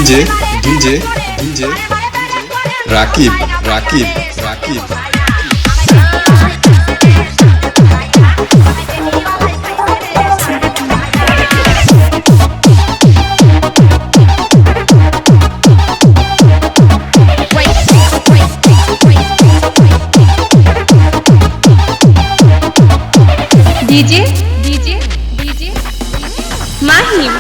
DJ Rakib DJ Mahim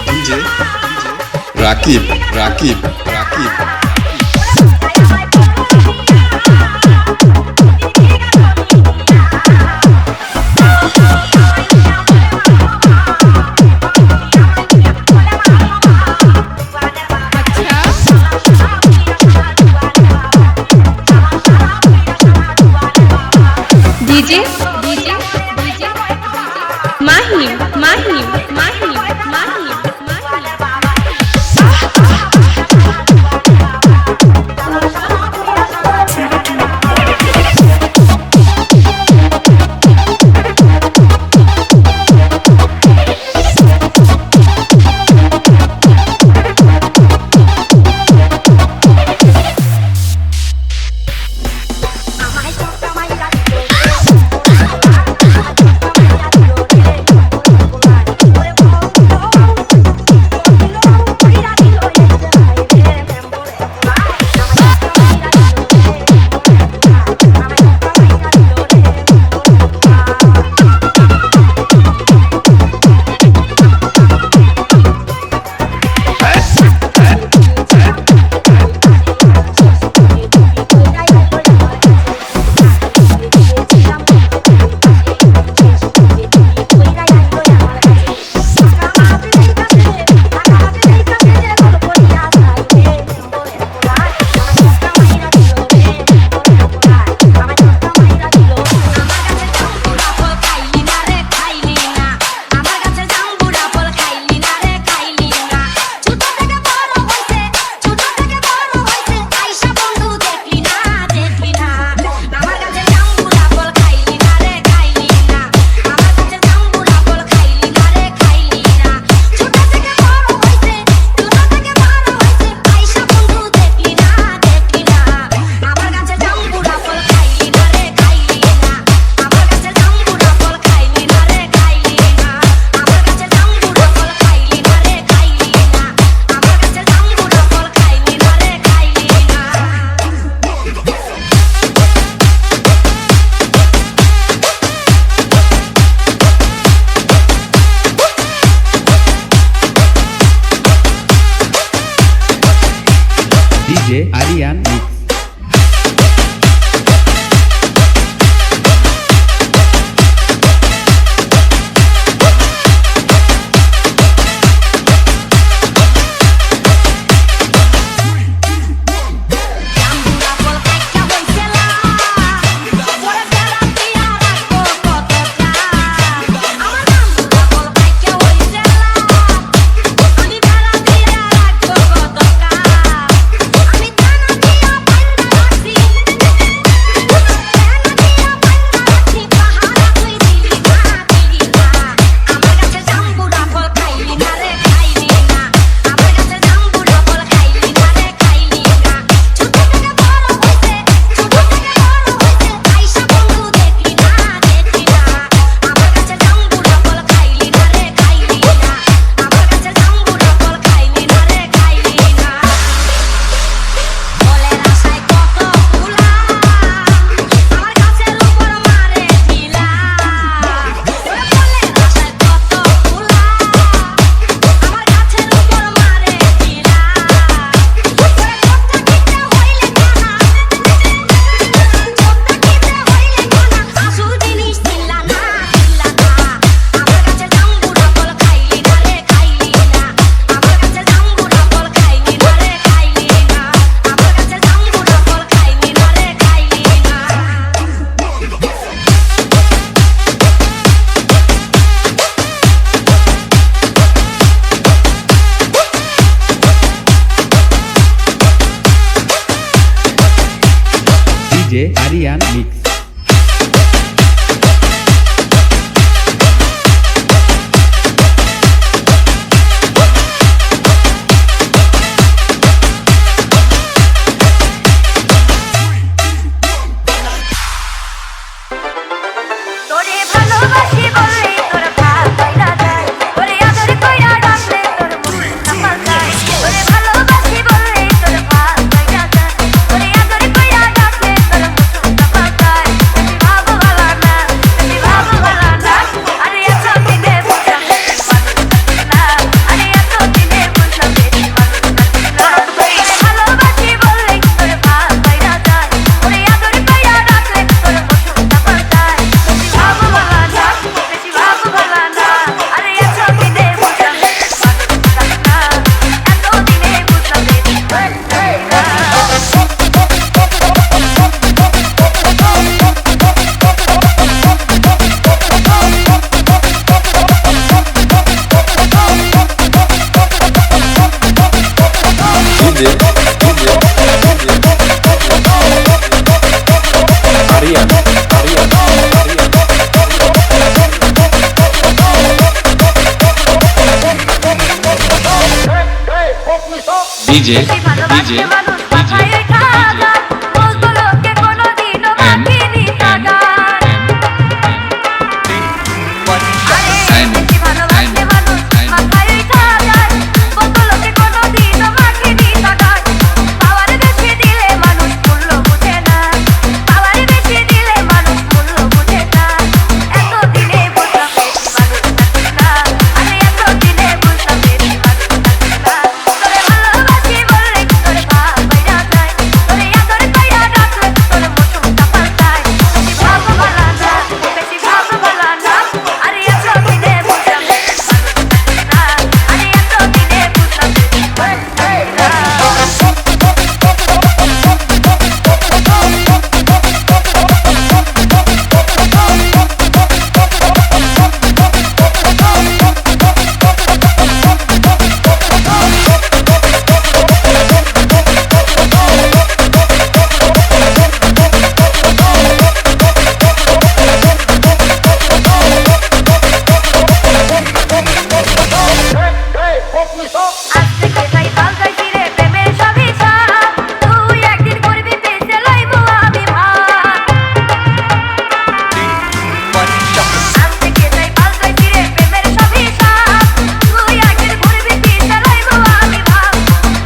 DJ Rakib DJ Mahim DJ Aryan Mix. DJ Aryan mix. তোরে ভালোবাসি বলে তোর ভাব কইরা যায়, তোরে আদর কইরা ডাকলে তোর মন কাঁপা যায়। তোরে ভালোবাসি বলে তোর ভাব কইরা যায়, তোরে আদর কইরা ডাকলে তোর মন কাঁপা যায়। তুমি ভাব ভালা না, তুমি ভাব ভালা না, আরে এত দিনে বুঝলাম বেশি মানুষ না, আরে এত দিনে বুঝলাম বেশি মানুষ না। তোরে ভালোবাসি বলে তোর ভাব কইরা যায়, তোরে আদর কইরা ডাকলে তোর মন কাঁপা যায়। বেশি ভাব ভালা না, বেশি ভাব ভালা না, আরে এত দিনে বুঝলাম বেশি মানুষ না, এত দিনে বুঝলাম বেশি মানুষ না। ডিজে আরিয়ান ডিজে ডিজে মানুষ মাথায় ওঠা গান, বলতো লোকে কোনোদিনও মাখিনি তা গান। আরে বেশি ভালোবাসে মানুষ মাথায় ওঠা গান, বলতো লোকে কোনোদিনও মাখিনি তা গান। পাওয়ার বেশি দিলে মানুষ মূল্য বুঝে না, পাওয়ার বেশি দিলে মানুষ মূল্য বুঝে না। এতদিনে বুঝলাম বেশি মানুষ থাকে না, আরে এতদিনে বুঝলাম বেশি মানুষ থাকে না। তোরে ভালোবাসি বললে তোর ভাব কইরা যায়, তোরে আদর কইরা ডাকলে তোর মন কাঁপা যায়। বেশি ভাব ভালা না, বেশি ভাব ভালা না, আরে এতদিনে বুঝলাম বেশি মানুষ থাকে না, আরে এতদিনে বুঝলাম বেশি মানুষ থাকে না। আজ থেকে তাই পাল্টাই ফিরে প্রেমের সবই সার, তুই একদিন করবি পেছে লইব আমি ভার। আজ থেকে তাই পাল্টাই ফিরে প্রেমের সবই সার, তুই একদিন করবি পেছে লইব আমি ভার।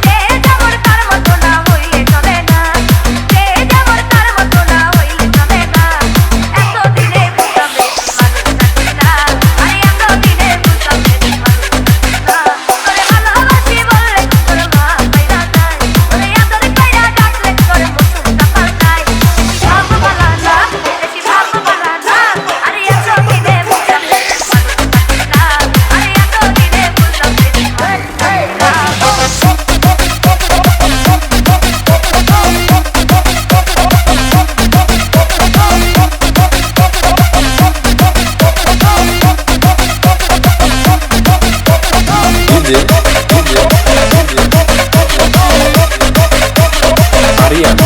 যে যেমন তার মতো না হইলে চলে না, যে যেমন তার মতো না হইলে চলে না। এতদিনে বুঝলাম বেশি মানুষ থাকে না, আরে এতদিনে বুঝলাম বেশি মানুষ থাকে না। তোরে ভালোবাসি বললে তোর ভাব কইরা যায়, তোরে আদর কইরা ডাকলে তোর মন কাঁপা যায়। বেশি ভাব ভালা না, বেশি ভাব ভালা না, আরে এতদিনে বুঝলাম বেশি মানুষ থাকে না, আরে এতদিনে বুঝলাম বেশি মানুষ থাকে না। DJ Aryan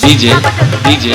DJ DJ DJ